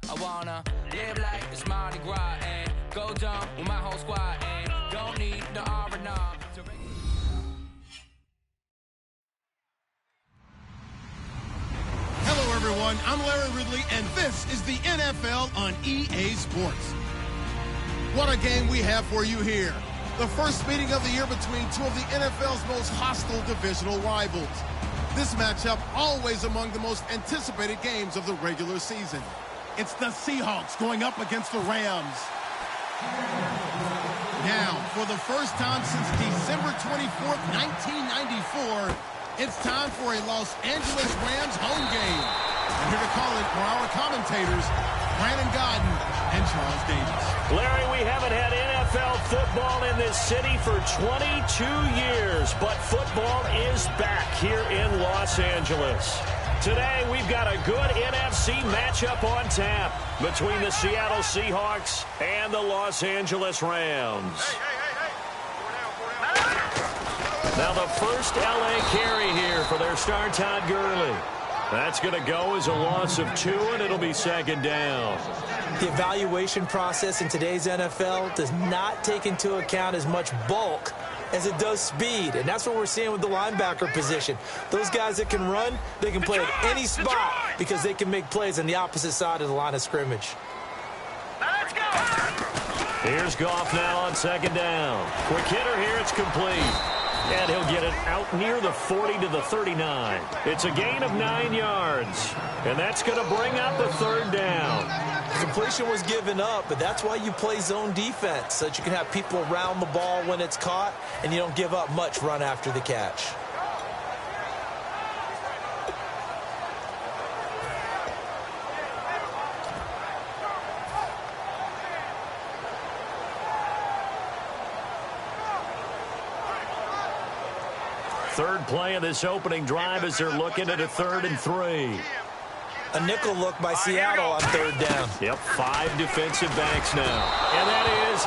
I wanna live like it's Mardi Gras and go dumb with my whole squad and don't need the R&R. Hello, everyone. I'm Larry Ridley, and this is the NFL on EA Sports. What a game we have for you here. The first meeting of the year between two of the NFL's most hostile divisional rivals. This matchup always among the most anticipated games of the regular season. It's the Seahawks going up against the Rams. Now, for the first time since December 24th, 1994, it's time for a Los Angeles Rams home game. And here to call it are our commentators, Brandon Godden and Charles Davis. Larry, we haven't had NFL football in this city for 22 years, but football is back here in Los Angeles. Today, we've got a good NFC matchup on tap between the Seattle Seahawks and the Los Angeles Rams. Now the first LA carry here for their star Todd Gurley. That's going to go as a loss of 2, and it'll be second down. The evaluation process in today's NFL does not take into account as much bulk as it does speed, and that's what we're seeing with the linebacker position. Those guys that can run, they can play at any spot because they can make plays on the opposite side of the line of scrimmage. Let's go. Here's Goff now on second down. Quick hitter here, it's complete. And he'll get it out near the 40 to the 39. It's a gain of 9 yards. And that's going to bring up a third down. Completion was given up, but that's why you play zone defense, so that you can have people around the ball when it's caught, and you don't give up much run after the catch. Third play of this opening drive as they're looking at a 3rd and 3. A nickel look by Seattle on third down. Yep, 5 defensive backs now. And that is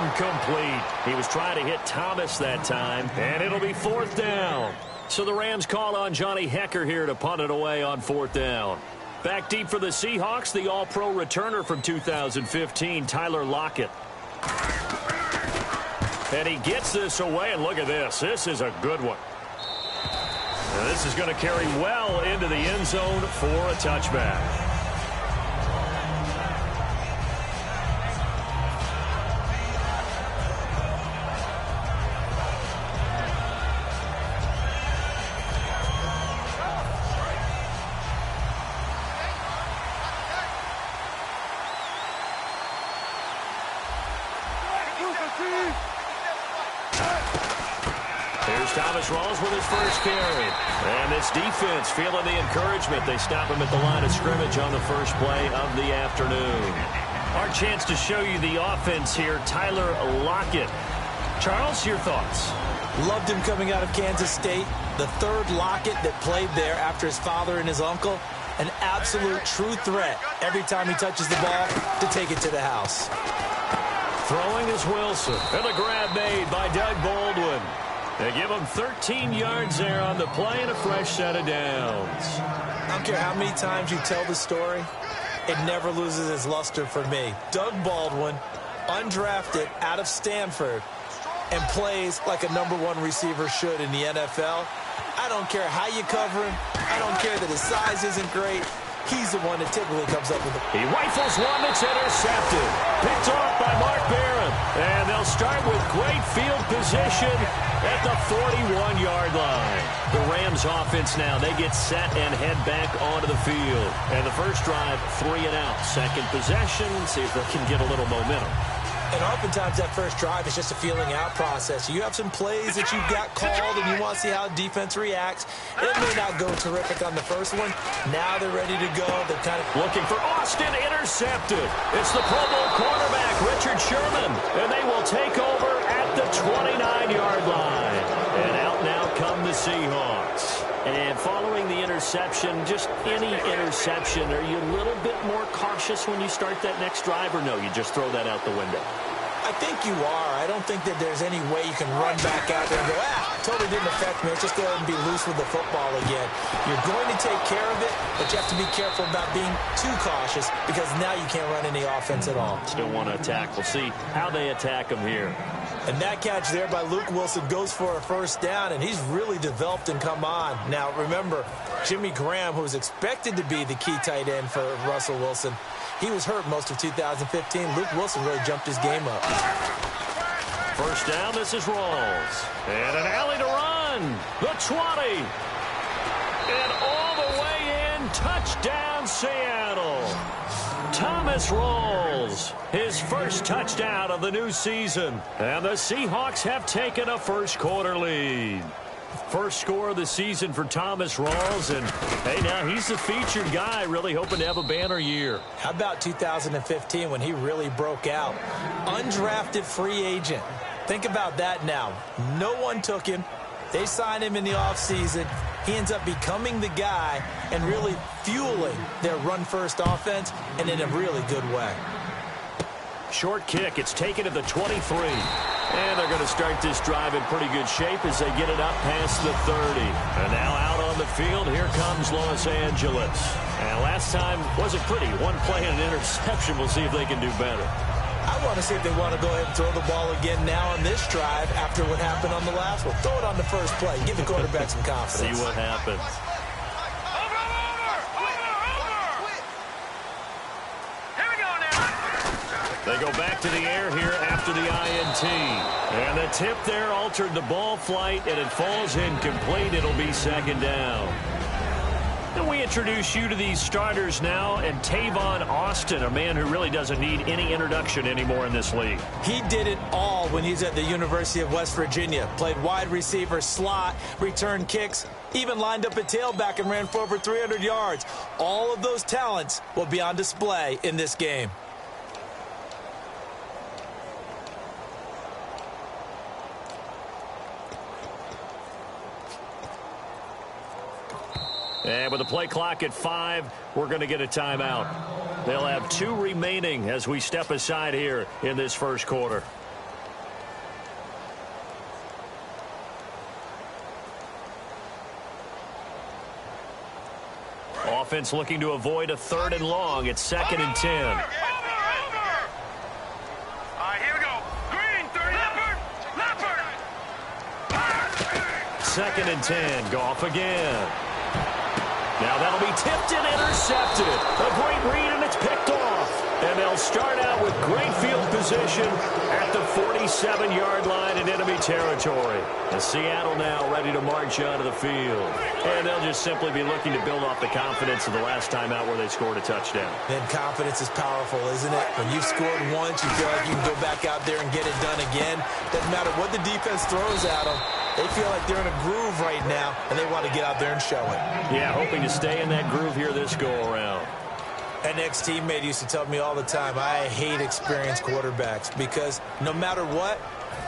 incomplete. He was trying to hit Thomas that time, and it'll be 4th down. So the Rams call on Johnny Hecker here to punt it away on 4th down. Back deep for the Seahawks, the All-Pro returner from 2015, Tyler Lockett. And he gets this away, and look at this. This is a good one. And this is going to carry well into the end zone for a touchback. Here's Thomas Rawls with his first carry. And this defense feeling the encouragement. They stop him at the line of scrimmage on the first play of the afternoon. Our chance to show you the offense here, Tyler Lockett. Charles, your thoughts? Loved him coming out of Kansas State. The third Lockett that played there after his father and his uncle. An absolute true threat every time he touches the ball to take it to the house. Throwing is Wilson. And the grab made by Doug Baldwin. They give him 13 yards there on the play and a fresh set of downs. I don't care how many times you tell the story, it never loses its luster for me. Doug Baldwin, undrafted out of Stanford, and plays like a #1 receiver should in the NFL. I don't care how you cover him. I don't care that his size isn't great. He's the one that typically comes up with it. He rifles one that's intercepted. Picked off by Mark Barron. And they'll start with great field position at the 41-yard line. The Rams offense now, they get set and head back onto the field. And the first drive, 3 and out. Second possession, see if they can get a little momentum. And oftentimes that first drive is just a feeling out process. You have some plays that you've got called and you want to see how defense reacts. It may not go terrific on the first one. Now they're ready to go. They're kind of looking for Austin, intercepted. It's the Pro Bowl quarterback, Richard Sherman. And they will take over at the 29-yard line. And out now come the Seahawks. And following the interception, just any interception, are you a little bit more cautious when you start that next drive, or no, you just throw that out the window? I think you are. I don't think that there's any way you can run back out there and go, totally didn't affect me. Let's just go ahead and be loose with the football again. You're going to take care of it, but you have to be careful about being too cautious because now you can't run any offense at all. Still want to attack. We'll see how they attack him here. And that catch there by Luke Wilson goes for a first down, and he's really developed and come on. Now, remember, Jimmy Graham, who was expected to be the key tight end for Russell Wilson, he was hurt most of 2015. Luke Wilson really jumped his game up. First down, this is Rawls. And an alley to run. The 20. And all the way in. Touchdown, Seattle. Thomas Rawls, his first touchdown of the new season. And the Seahawks have taken a first quarter lead. First score of the season for Thomas Rawls, and hey, now he's the featured guy, really hoping to have a banner year. How about 2015 when he really broke out? Undrafted free agent. Think about that now. No one took him. They signed him in the offseason. He ends up becoming the guy and really fueling their run-first offense, and in a really good way. Short kick. It's taken to the 23. And they're going to start this drive in pretty good shape as they get it up past the 30. And now out on the field, here comes Los Angeles. And last time wasn't pretty. One play and an interception. We'll see if they can do better. I want to see if they want to go ahead and throw the ball again now on this drive after what happened on the last one. Throw it on the first play. Give the quarterback some confidence. See what happens. They go back to the air here after the INT. And the tip there altered the ball flight, and it falls incomplete. It'll be second down. And we introduce you to these starters now, and Tavon Austin, a man who really doesn't need any introduction anymore in this league. He did it all when he's at the University of West Virginia. Played wide receiver, slot, returned kicks, even lined up at tailback and ran for over 300 yards. All of those talents will be on display in this game. And with the play clock at 5, we're going to get a timeout. They'll have 2 remaining as we step aside here in this first quarter. Offense looking to avoid a 3rd and long. It's 2nd and 10. All right, here we go. Green, 30. Leopard. 2nd and 10. Goff again. Now that'll be tipped and intercepted. A great read, and it's picked off. And they'll start out with great field position at the 47-yard line in enemy territory. And Seattle now ready to march onto the field. And they'll just simply be looking to build off the confidence of the last time out where they scored a touchdown. Then confidence is powerful, isn't it? When you've scored once, you feel like you can go back out there and get it done again. Doesn't matter what the defense throws at them. They feel like they're in a groove right now, and they want to get out there and show it. Yeah, hoping to stay in that groove here this go-around. An ex-teammate used to tell me all the time, I hate experienced quarterbacks because no matter what,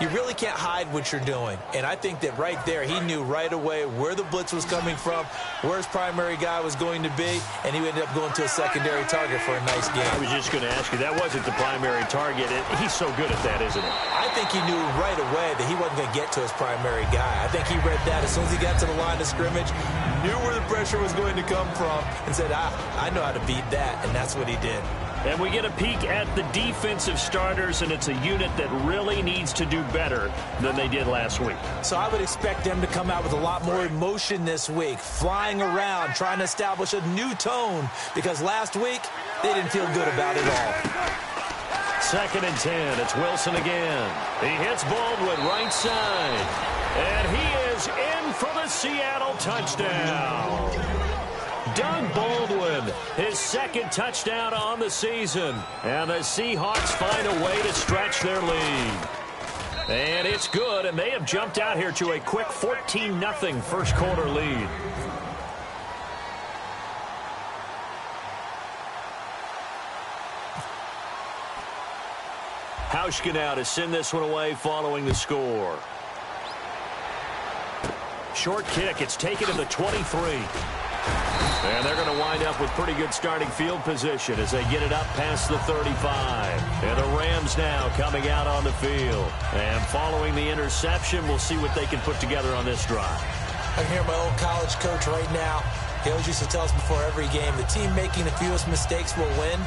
you really can't hide what you're doing. And I think that right there, he knew right away where the blitz was coming from, where his primary guy was going to be, and he ended up going to a secondary target for a nice game. I was just going to ask you, that wasn't the primary target. He's so good at that, isn't he? I think he knew right away that he wasn't going to get to his primary guy. I think he read that as soon as he got to the line of scrimmage, knew where the pressure was going to come from, and said, I know how to beat that, and that's what he did. And we get a peek at the defensive starters, and it's a unit that really needs to do better than they did last week. So I would expect them to come out with a lot more emotion this week, flying around, trying to establish a new tone, because last week they didn't feel good about it all. 2nd and 10. It's Wilson again. He hits Baldwin right side. And he is in for the Seattle touchdown. Doug Baldwin, his 2nd touchdown on the season. And the Seahawks find a way to stretch their lead. And it's good, and they have jumped out here to a quick 14-0 first quarter lead. Hauschka now to send this one away following the score. Short kick. It's taken to the 23. And they're going to wind up with pretty good starting field position as they get it up past the 35. And the Rams now coming out on the field. And following the interception, we'll see what they can put together on this drive. I can hear my old college coach right now. He always used to tell us before every game, the team making the fewest mistakes will win.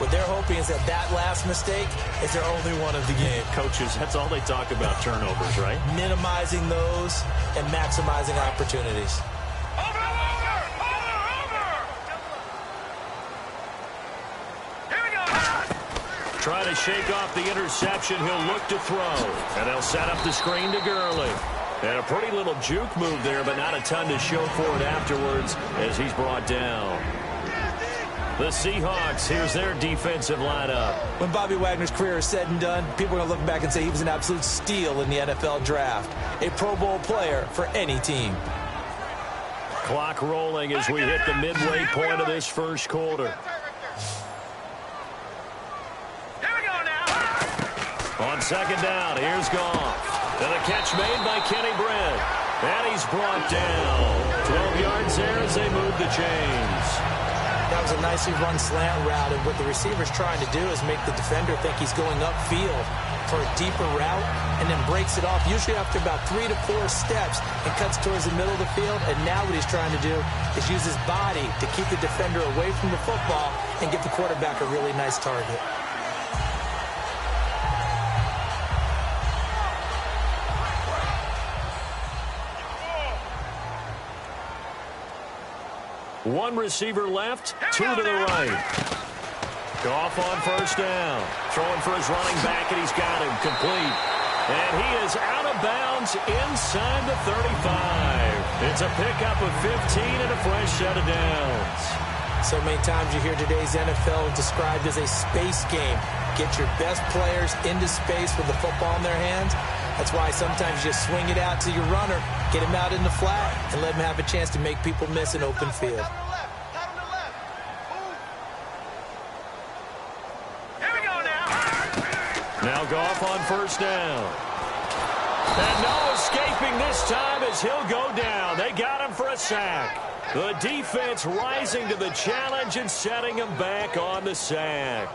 What they're hoping is that last mistake is their only one of the game. Coaches, that's all they talk about, turnovers, right? Minimizing those and maximizing opportunities. Try to shake off the interception. He'll look to throw. And they'll set up the screen to Gurley. And a pretty little juke move there, but not a ton to show for it afterwards as he's brought down. The Seahawks, here's their defensive lineup. When Bobby Wagner's career is said and done, people are going to look back and say he was an absolute steal in the NFL draft. A Pro Bowl player for any team. Clock rolling as we hit the midway point of this first quarter. On second down, here's Goff. And a catch made by Kenny Britt. And he's brought down. 12 yards there as they move the chains. That was a nicely run slant route, and what the receiver's trying to do is make the defender think he's going upfield for a deeper route and then breaks it off, usually after about 3 to 4 steps, and cuts towards the middle of the field. And now what he's trying to do is use his body to keep the defender away from the football and give the quarterback a really nice target. One receiver left, 2 to the right. Goff on first down. Throwing for his running back, and he's got him complete. And he is out of bounds inside the 35. It's a pickup of 15 and a fresh set of downs. So many times you hear today's NFL described as a space game. Get your best players into space with the football in their hands. That's why sometimes you swing it out to your runner, get him out in the flat, and let him have a chance to make people miss an open field. Here we go now. Now Goff on first down. And no escaping this time as he'll go down. They got him for a sack. The defense rising to the challenge and setting him back on the sack.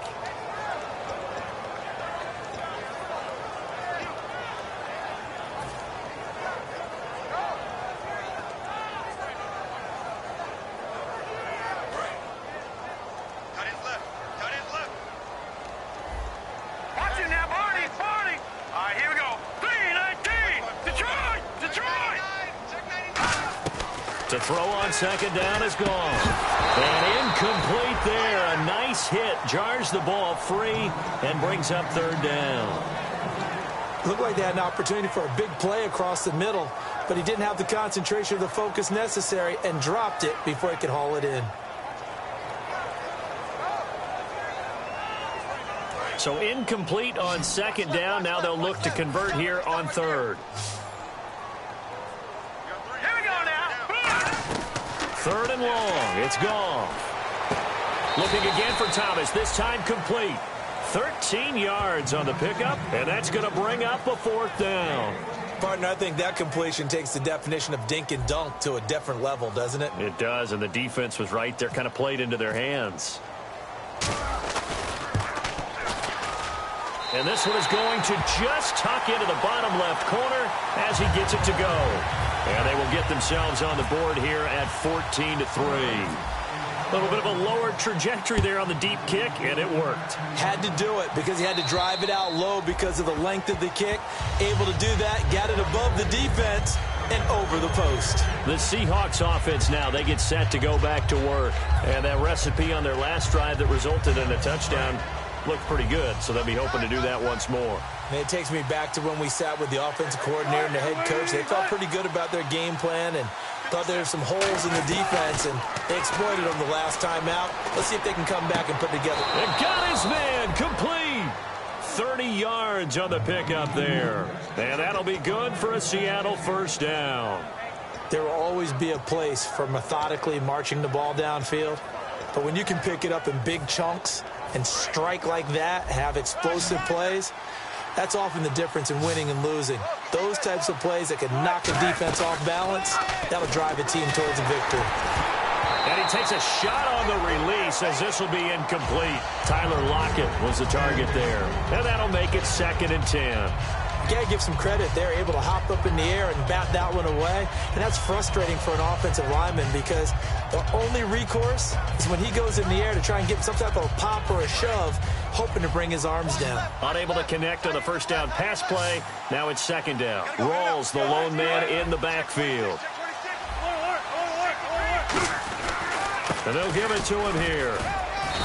To throw on second down is gone. And incomplete there. A nice hit. Jars the ball free and brings up third down. Looked like they had an opportunity for a big play across the middle, but he didn't have the concentration or the focus necessary and dropped it before he could haul it in. So incomplete on second down. Now they'll look to convert here on third. Third and long. It's Goff. Looking again for Thomas. This time complete. 13 yards on the pickup, and that's going to bring up a fourth down. Partner, I think that completion takes the definition of dink and dunk to a different level, doesn't it? It does, and the defense was right there, kind of played into their hands. And this one is going to just tuck into the bottom left corner as he gets it to go. And they will get themselves on the board here at 14-3. A little bit of a lower trajectory there on the deep kick, and it worked. Had to do it because he had to drive it out low because of the length of the kick. Able to do that, got it above the defense and over the post. The Seahawks offense now, they get set to go back to work. And that recipe on their last drive that resulted in a touchdown looked pretty good, so they'll be hoping to do that once more. And it takes me back to when we sat with the offensive coordinator and the head coach. They felt pretty good about their game plan and thought there were some holes in the defense, and they exploited them the last time out. Let's see if they can come back and put together. And got his man complete. 30 yards on the pickup there. And that'll be good for a Seattle first down. There will always be a place for methodically marching the ball downfield. But when you can pick it up in big chunks and strike like that, have explosive plays, that's often the difference in winning and losing. Those types of plays that can knock a defense off balance, that'll drive a team towards a victory. And he takes a shot on the release as this will be incomplete. Tyler Lockett was the target there. And that'll make it 2nd and 10. You got to give some credit. They're able to hop up in the air and bat that one away. And that's frustrating for an offensive lineman because the only recourse is when he goes in the air to try and get some type of a pop or a shove, hoping to bring his arms down. Unable to connect on the first down pass play. Now it's 2nd down. Rawls, the lone man in the backfield. And they'll give it to him here.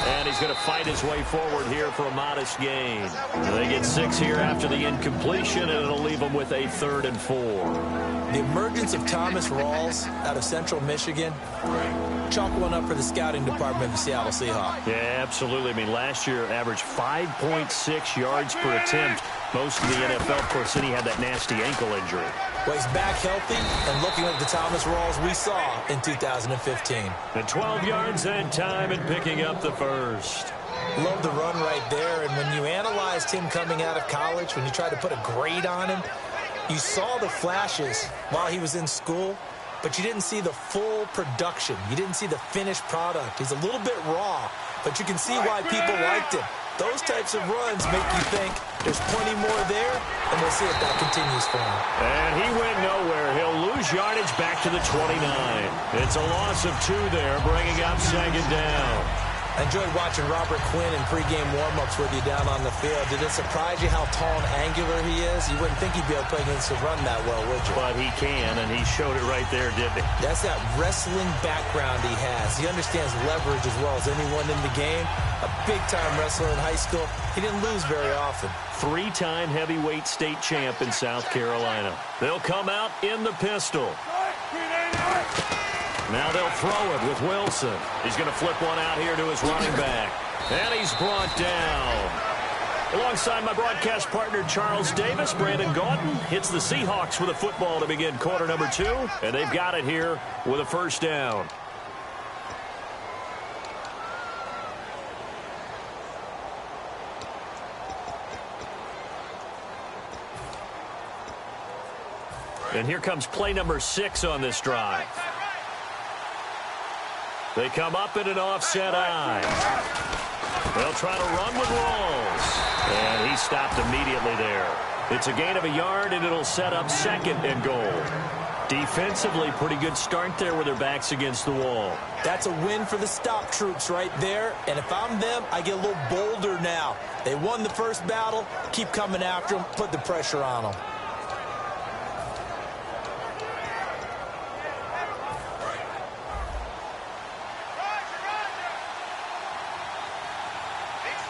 And he's going to fight his way forward here for a modest gain. They get 6 here after the incompletion, and it'll leave them with a 3rd and 4. The emergence of Thomas Rawls out of Central Michigan, chalk one up for the scouting department of the Seattle Seahawks. Yeah, absolutely. I mean, last year averaged 5.6 yards per attempt. Most of the NFL, of course, then he had that nasty ankle injury. Well, he's back healthy and looking like the Thomas Rawls we saw in 2015. And 12 yards that time and picking up the first. Love the run right there. And when you analyzed him coming out of college, when you tried to put a grade on him, you saw the flashes while he was in school, but you didn't see the full production. You didn't see the finished product. He's a little bit raw, but you can see why people liked him. Those types of runs make you think there's plenty more there, and we'll see if that continues for him. And he went nowhere. He'll lose yardage back to the 29. It's a loss of 2 there, bringing up 2nd down. I enjoyed watching Robert Quinn in pregame warm-ups with you down on the field. Did it surprise you how tall and angular he is? You wouldn't think he'd be able to play against the run that well, would you? But he can, and he showed it right there, didn't he? That's that wrestling background he has. He understands leverage as well as anyone in the game. A big-time wrestler in high school. He didn't lose very often. 3-time heavyweight state champ in South Carolina. They'll come out in the pistol. Now they'll throw it with Wilson. He's going to flip one out here to his running back. And he's brought down. Alongside my broadcast partner, Charles Davis, Brandon Gaudin hits the Seahawks with a football to begin quarter number 2. And they've got it here with a 1st down. And here comes play number 6 on this drive. They come up in an offset eye. They'll try to run with Rawls. And he stopped immediately there. It's a gain of a yard, and it'll set up 2nd and goal. Defensively, pretty good start there with their backs against the wall. That's a win for the stop troops right there. And if I'm them, I get a little bolder now. They won the first battle. Keep coming after them. Put the pressure on them.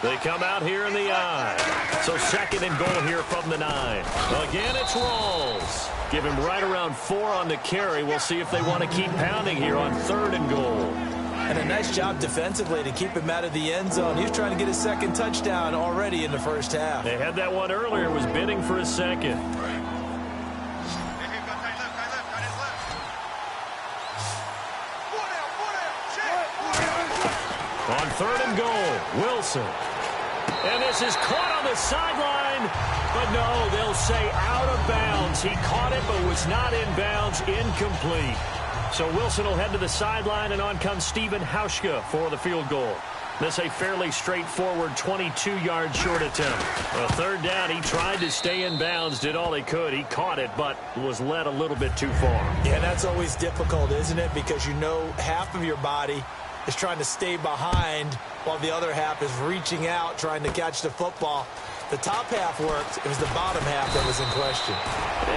They come out here in the eye. So 2nd and goal here from the 9. Again, it's Rawls. Give him right around 4 on the carry. We'll see if they want to keep pounding here on 3rd and goal. And a nice job defensively to keep him out of the end zone. He was trying to get his 2nd touchdown already in the first half. They had that one earlier. Was bidding for his 2nd. On 3rd and goal, Wilson. And this is caught on the sideline. But no, they'll say out of bounds. He caught it but was not in bounds. Incomplete. So Wilson will head to the sideline, and on comes Stephen Hauschka for the field goal. This a fairly straightforward 22-yard short attempt. A 3rd down, he tried to stay in bounds, did all he could. He caught it, but was led a little bit too far. Yeah, that's always difficult, isn't it? Because you know half of your body is trying to stay behind while the other half is reaching out, trying to catch the football. The top half worked. It was the bottom half that was in question.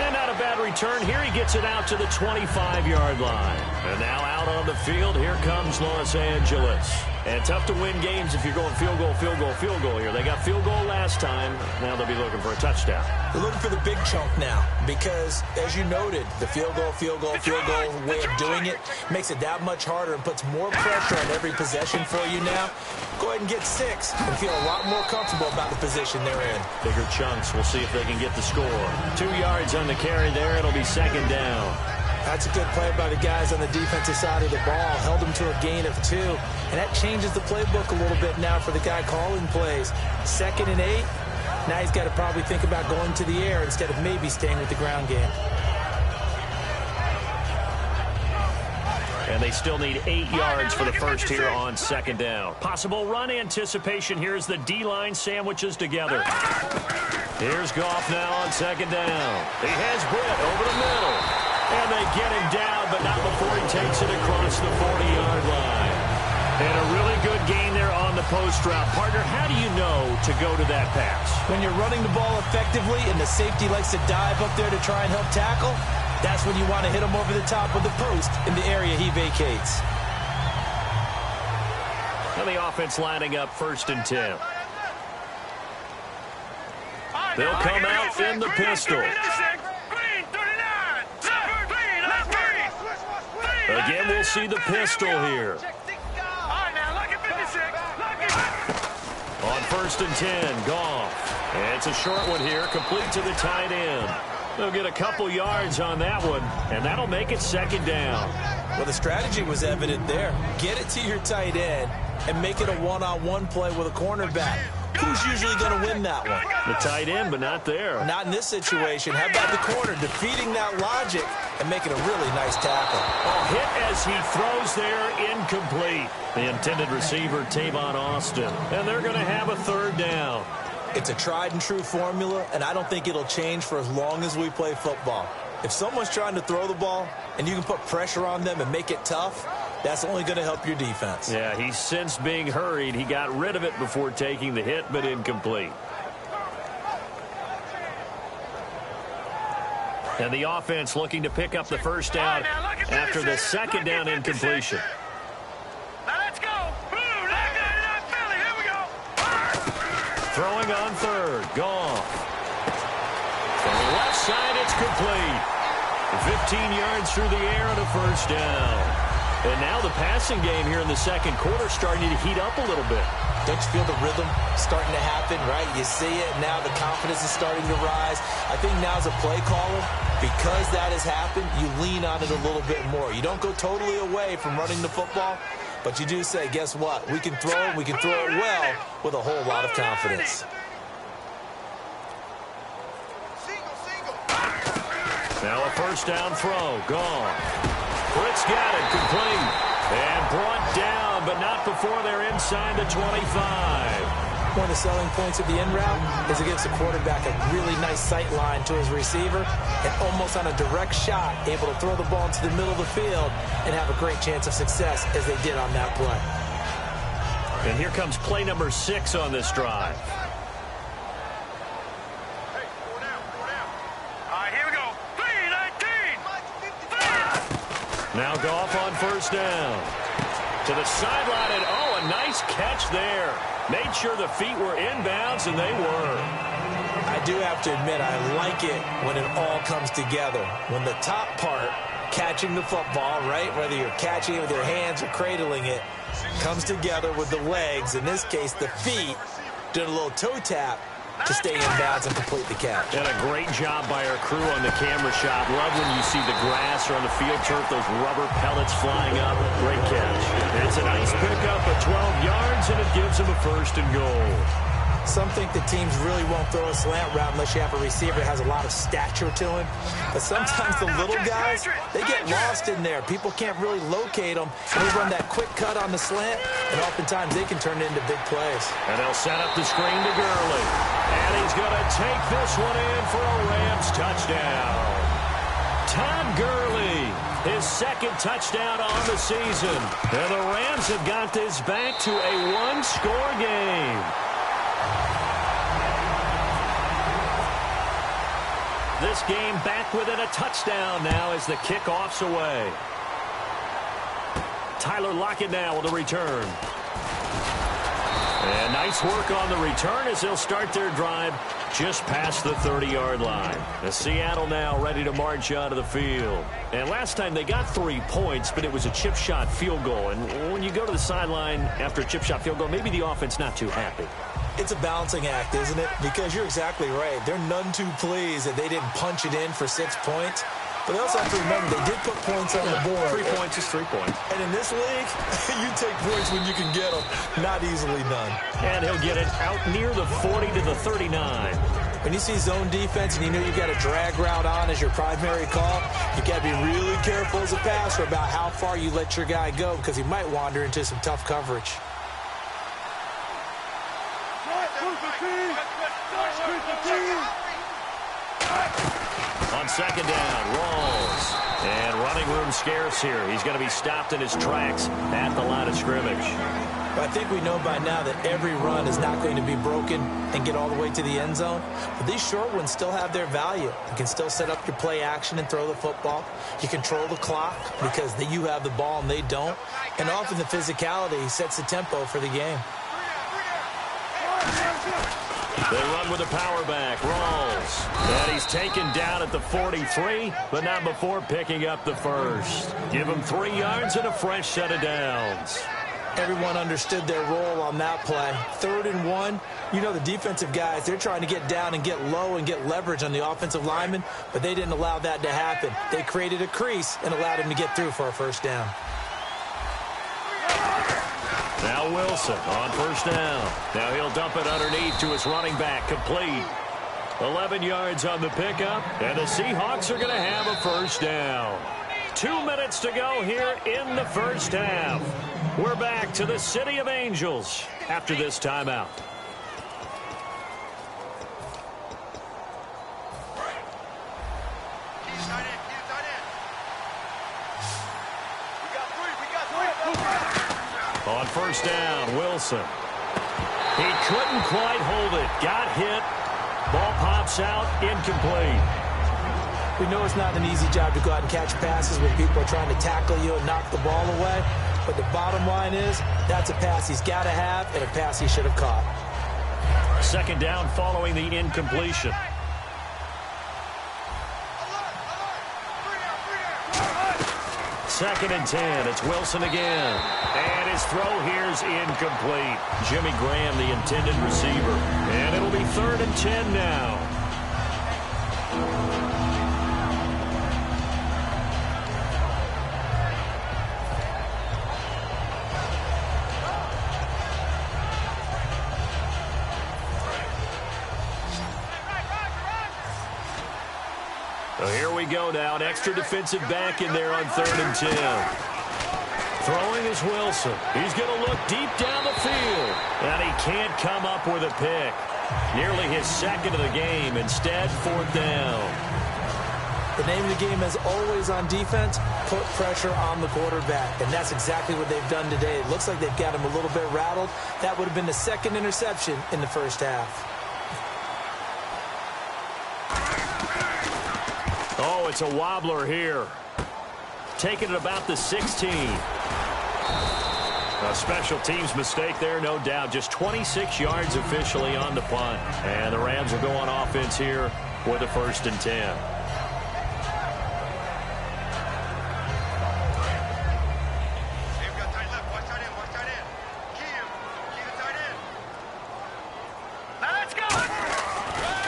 And not a bad return. Here he gets it out to the 25-yard line. And now out on the field, here comes Los Angeles. And tough to win games if you're going field goal, field goal, field goal here. They got field goal last time. Now they'll be looking for a touchdown. They're looking for the big chunk now because, as you noted, the field goal way of doing it makes it that much harder and puts more pressure on every possession for you now. Go ahead and get 6 and feel a lot more comfortable about the position they're in. Bigger chunks. We'll see if they can get the score. 2 yards on the carry there. It'll be 2nd down. That's a good play by the guys on the defensive side of the ball. Held them to a gain of 2. And that changes the playbook a little bit now for the guy calling plays. 2nd and 8. Now he's got to probably think about going to the air instead of maybe staying with the ground game. And they still need 8 yards for the first here on second down. Possible run anticipation here as the D-line sandwiches together. Here's Goff now on second down. He has Britt over the middle. And they get him down, but not before he takes it across the 40-yard line. And a really good gain there on the post route. Partner, how do you know to go to that pass? When you're running the ball effectively and the safety likes to dive up there to try and help tackle, that's when you want to hit him over the top of the post in the area he vacates. And the offense lining up 1st and 10. They'll come out in the pistol. Again, we'll see the pistol here. On 1st and 10, Goff. And it's a short one here, complete to the tight end. They'll get a couple yards on that one, and that'll make it second down. Well, the strategy was evident there. Get it to your tight end and make it a one-on-one play with a cornerback. Who's usually going to win that one? The tight end, but not there. Not in this situation. How about the corner defeating that logic and making a really nice tackle? A hit as he throws there, incomplete. The intended receiver, Tavon Austin. And they're going to have a 3rd down. It's a tried-and-true formula, and I don't think it'll change for as long as we play football. If someone's trying to throw the ball and you can put pressure on them and make it tough, that's only going to help your defense. Yeah, he's since being hurried. He got rid of it before taking the hit, but incomplete. And the offense looking to pick up the first down after the second down incompletion. Now let's go. Here we go. Throwing on 3rd, Goff. From the left side, it's complete. 15 yards through the air and a first down. And now the passing game here in the second quarter starting to heat up a little bit. Don't you feel the rhythm starting to happen, right? You see it, now the confidence is starting to rise. I think now as a play caller, because that has happened, you lean on it a little bit more. You don't go totally away from running the football, but you do say, guess what? We can throw it, we can throw it well with a whole lot of confidence. Now a first down throw, gone. Britt's got it, complete. And brought down, but not before they're inside the 25. One of the selling points of the in route is it gives the quarterback a really nice sight line to his receiver and almost on a direct shot able to throw the ball into the middle of the field and have a great chance of success as they did on that play. And here comes play number 6 on this drive. Now Goff on first down. To the sideline, and oh, a nice catch there. Made sure the feet were inbounds, and they were. I do have to admit, I like it when it all comes together. When the top part, catching the football, right, whether you're catching it with your hands or cradling it, comes together with the legs, in this case the feet, did a little toe tap to stay in bounds and complete the catch. And a great job by our crew on the camera shot. Love when you see the grass or on the field turf, those rubber pellets flying up. Great catch. It's a nice pickup of 12 yards, and it gives them a first and goal. Some think the teams really won't throw a slant route unless you have a receiver that has a lot of stature to him. But sometimes the little guys, they get lost in there. People can't really locate them. They run that quick cut on the slant, and oftentimes they can turn it into big plays. And they'll set up the screen to Gurley. And he's going to take this one in for a Rams touchdown. Todd Gurley, his second touchdown on the season. And the Rams have got this back to a one-score game. This game back within a touchdown now as the kickoff's away. Tyler Lockett now with a return. And nice work on the return as they'll start their drive just past the 30-yard line. And Seattle now ready to march out of the field. And last time they got 3 points, but it was a chip shot field goal. And when you go to the sideline after a chip shot field goal, maybe the offense not too happy. It's a balancing act, isn't it? Because you're exactly right. They're none too pleased that they didn't punch it in for 6 points. But they also have to remember they did put points on the board. 3 points is 3 points. And in this league, you take points when you can get them. Not easily done. And he'll get it out near the 40 to the 39. When you see zone defense and you know you got a drag route on as your primary call, you got to be really careful as a passer about how far you let your guy go because he might wander into some tough coverage. On second down, Rawls. And running room scarce here. He's going to be stopped in his tracks at the line of scrimmage. But I think we know by now that every run is not going to be broken and get all the way to the end zone. But these short ones still have their value. You can still set up your play action and throw the football. You control the clock because you have the ball and they don't. And often the physicality sets the tempo for the game. They run with the power back, Rawls. And he's taken down at the 43, but not before picking up the first. Give him 3 yards and a fresh set of downs. Everyone understood their role on that play. 3rd and 1. You know the defensive guys, they're trying to get down and get low and get leverage on the offensive lineman, but they didn't allow that to happen. They created a crease and allowed him to get through for a first down. Now Wilson on first down. Now he'll dump it underneath to his running back, complete. 11 yards on the pickup, and the Seahawks are going to have a first down. 2 minutes to go here in the first half. We're back to the City of Angels after this timeout. On first down, Wilson. He couldn't quite hold it. Got hit. Ball pops out, incomplete. We know it's not an easy job to go out and catch passes when people are trying to tackle you and knock the ball away. But the bottom line is, that's a pass he's got to have and a pass he should have caught. Second down following the incompletion. Second and 10. It's Wilson again. And his throw here's incomplete. Jimmy Graham, the intended receiver. And it'll be 3rd and 10 now. So here we go now. An extra defensive back in there on 3rd and 10. Throwing is Wilson. He's going to look deep down the field. And he can't come up with a pick. Nearly his second of the game. Instead, 4th down. The name of the game is always on defense, put pressure on the quarterback. And that's exactly what they've done today. It looks like they've got him a little bit rattled. That would have been the 2nd interception in the first half. Oh, it's a wobbler here. Taking it about the 16. A special teams mistake there, no doubt. Just 26 yards officially on the punt. And the Rams will go on offense here with a 1st and 10.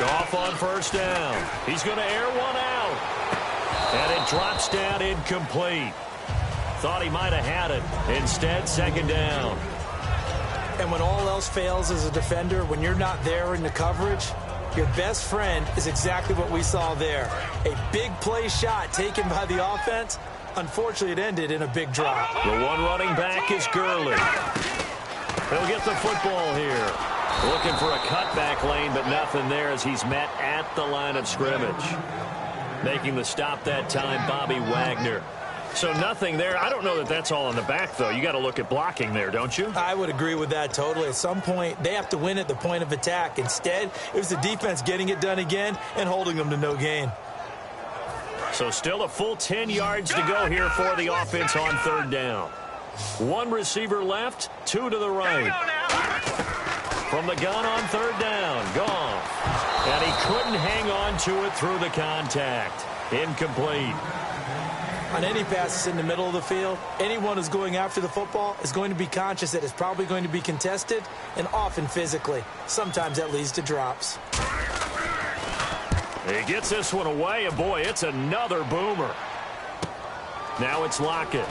Goff on first down. He's going to air one out. And it drops down incomplete. Thought he might have had it. Instead, 2nd down. And when all else fails as a defender, when you're not there in the coverage, your best friend is exactly what we saw there. A big play shot taken by the offense. Unfortunately, it ended in a big drop. The one running back is Gurley. He'll get the football here. Looking for a cutback lane, but nothing there as he's met at the line of scrimmage. Making the stop that time, Bobby Wagner. So nothing there. I don't know that that's all in the back, though. You got to look at blocking there, don't you? I would agree with that totally. At some point, they have to win at the point of attack. Instead, it was the defense getting it done again and holding them to no gain. So still a full 10 yards to go here for the offense on 3rd down. One receiver left, 2 to the right. From the gun on 3rd down, Goff. And he couldn't hang on to it through the contact. Incomplete. On any passes in the middle of the field, anyone who's going after the football is going to be conscious that it's probably going to be contested and often physically. Sometimes that leads to drops. He gets this one away, and boy, it's another boomer. Now it's Lockett.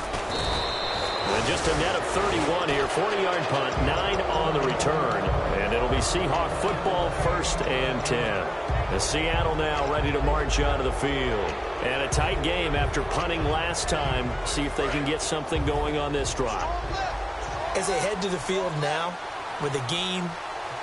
And just a net of 31 here. 40-yard punt, 9 on the return. And it'll be Seahawk football, 1st and 10. The Seattle now ready to march onto the field. And a tight game after punting last time. See if they can get something going on this drive. As they head to the field now, with the game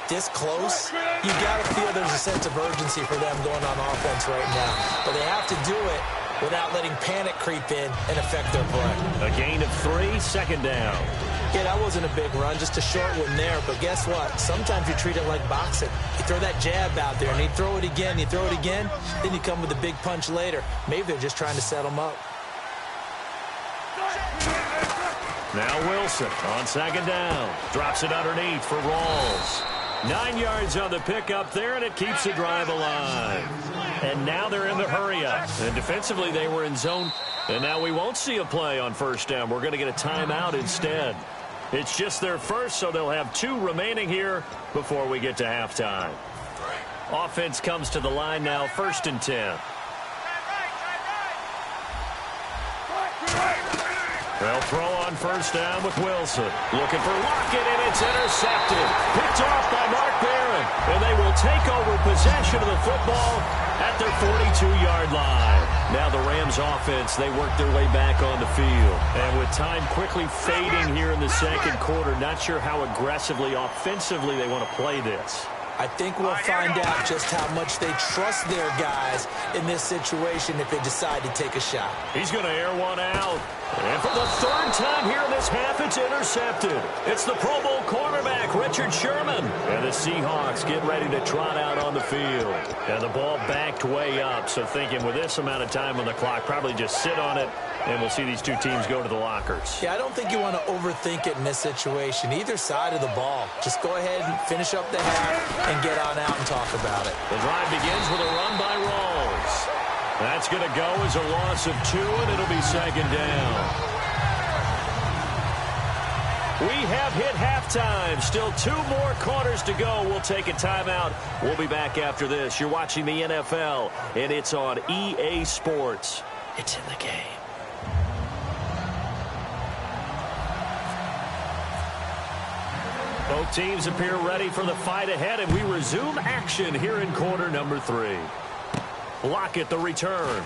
this close, you got to feel there's a sense of urgency for them going on offense right now. But they have to do it without letting panic creep in and affect their play. A gain of 3, 2nd down. Yeah, that wasn't a big run, just a short one there. But guess what? Sometimes you treat it like boxing. You throw that jab out there, and you throw it again, then you come with a big punch later. Maybe they're just trying to set them up. Now Wilson on 2nd down. Drops it underneath for Rawls. 9 yards on the pickup there, and it keeps the drive alive. And now they're in the hurry-up. And defensively, they were in zone. And now we won't see a play on 1st down. We're going to get a timeout instead. It's just their first, so they'll have 2 remaining here before we get to halftime. Offense comes to the line now, 1st and 10. They'll throw on 1st down with Wilson. Looking for Lockett, and it's intercepted. Picked off by Mark Barron. And they will take over possession of the football at their 42-yard line. Now the Rams offense, they work their way back on the field. And with time quickly fading here in the 2nd quarter, not sure how aggressively, offensively they want to play this. I think we'll find out just how much they trust their guys in this situation if they decide to take a shot. He's going to air one out. And for the 3rd time here in this half, it's intercepted. It's the Pro Bowl cornerback, Richard Sherman. And the Seahawks get ready to trot out on the field. And the ball backed way up, so thinking with this amount of time on the clock, probably just sit on it, and we'll see these 2 teams go to the lockers. Yeah, I don't think you want to overthink it in this situation. Either side of the ball. Just go ahead and finish up the half and get on out and talk about it. The drive begins with a run by Rawls. That's going to go as a loss of 2, and it'll be 2nd down. We have hit halftime. Still 2 more quarters to go. We'll take a timeout. We'll be back after this. You're watching the NFL, and it's on EA Sports. It's in the game. Both teams appear ready for the fight ahead, and we resume action here in quarter number 3. Lockett the return.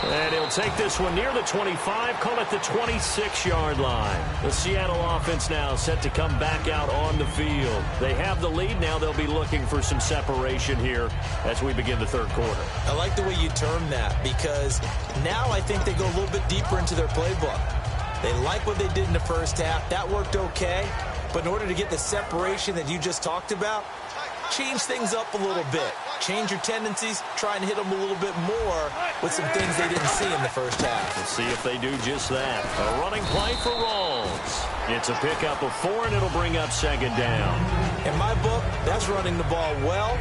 And he'll take this one near the 25, call it the 26-yard line. The Seattle offense now set to come back out on the field. They have the lead. Now they'll be looking for some separation here as we begin the 3rd quarter. I like the way you term that because now I think they go a little bit deeper into their playbook. They like what they did in the 1st half. That worked okay. But in order to get the separation that you just talked about, change things up a little bit. Change your tendencies, try and hit them a little bit more with some things they didn't see in the 1st half. Let's see if they do just that. A running play for Rawls. It's a pickup of 4, and it'll bring up 2nd down. In my book, that's running the ball well,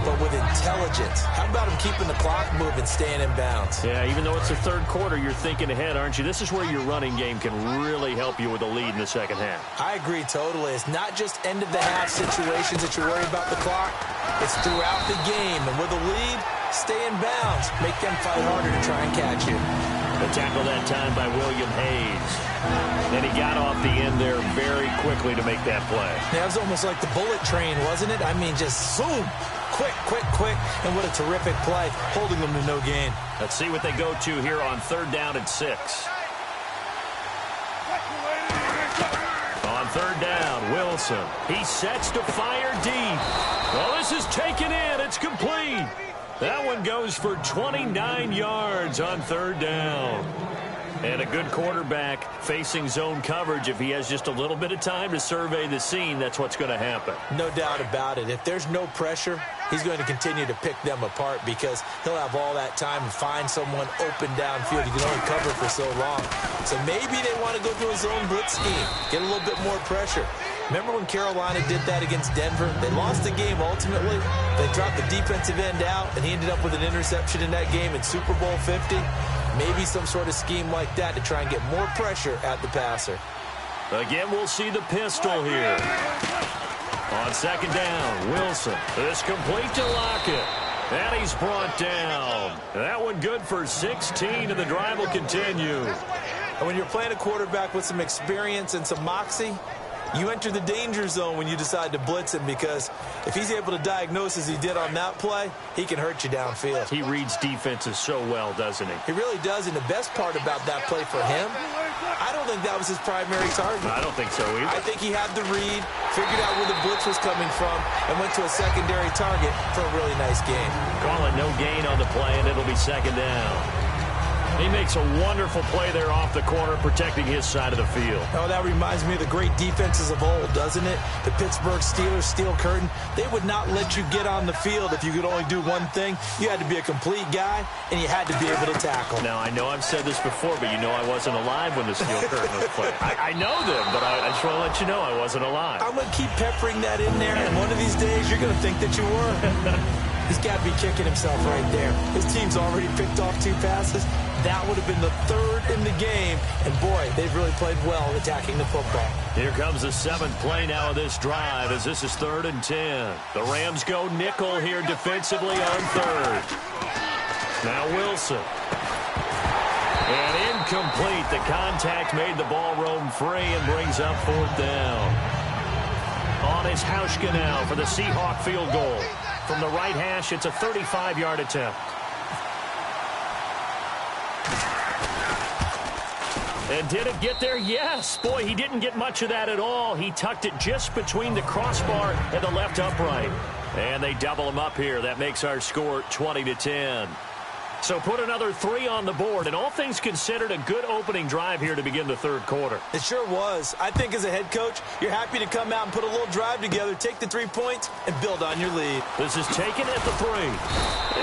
but with intelligence. How about him keeping the clock moving, staying in bounds? Yeah, even though it's the 3rd quarter, you're thinking ahead, aren't you? This is where your running game can really help you with a lead in the 2nd half. I agree totally. It's not just end-of-the-half situations that you worry about the clock. It's throughout the game. And with a lead, stay in bounds. Make them fight harder to try and catch you. The tackle that time by William Hayes. And he got off the end there very quickly to make that play. Yeah, it was almost like the bullet train, wasn't it? I mean, just zoom. Quick, quick, quick. And what a terrific play, holding them to no gain. Let's see what they go to here on 3rd down and 6. On 3rd down, Wilson. He sets to fire deep. Well, this is taken in. It's complete. That one goes for 29 yards on 3rd down. And a good quarterback facing zone coverage. If he has just a little bit of time to survey the scene, that's what's going to happen. No doubt about it. If there's no pressure, he's going to continue to pick them apart because he'll have all that time to find someone open downfield. He can only cover for so long. So maybe they want to go to a zone blitz scheme, get a little bit more pressure. Remember when Carolina did that against Denver? They lost the game ultimately. They dropped the defensive end out, and he ended up with an interception in that game in Super Bowl 50. Maybe some sort of scheme like that to try and get more pressure at the passer. Again, we'll see the pistol here. On 2nd down, Wilson. This complete to Lockett. And he's brought down. That one good for 16, and the drive will continue. And when you're playing a quarterback with some experience and some moxie, you enter the danger zone when you decide to blitz him, because if he's able to diagnose as he did on that play, he can hurt you downfield. He reads defenses so well, doesn't he? He really does, and the best part about that play for him, I don't think that was his primary target. I don't think so either. I think he had the read, figured out where the blitz was coming from, and went to a secondary target for a really nice game. Call it no gain on the play, and it'll be second down. He makes a wonderful play there off the corner, protecting his side of the field. Oh, that reminds me of the great defenses of old, doesn't it? The Pittsburgh Steelers, steel curtain. They would not let you get on the field if you could only do one thing. You had to be a complete guy, and you had to be able to tackle. Now, I know I've said this before, but you know I wasn't alive when the steel curtain was played. I know them, but I just want to let you know I wasn't alive. I'm going to keep peppering that in there, and one of these days you're going to think that you were. He's got to be kicking himself right there. His team's already picked off 2 passes. That would have been the 3rd in the game. And, boy, they've really played well attacking the football. Here comes the 7th play now of this drive, as this is 3rd and 10. The Rams go nickel here defensively on 3rd. Now Wilson. And incomplete. The contact made the ball roam free and brings up 4th down. On is Hauschka now for the Seahawk field goal. From the right hash, it's a 35-yard attempt. And did it get there? Yes. Boy, he didn't get much of that at all. He tucked it just between the crossbar and the left upright. And they double him up here. That makes our score 20-10. So put another 3 on the board, and all things considered, a good opening drive here to begin the 3rd quarter. It sure was. I think as a head coach, you're happy to come out and put a little drive together, take the 3 points, and build on your lead. This is taken at the 3.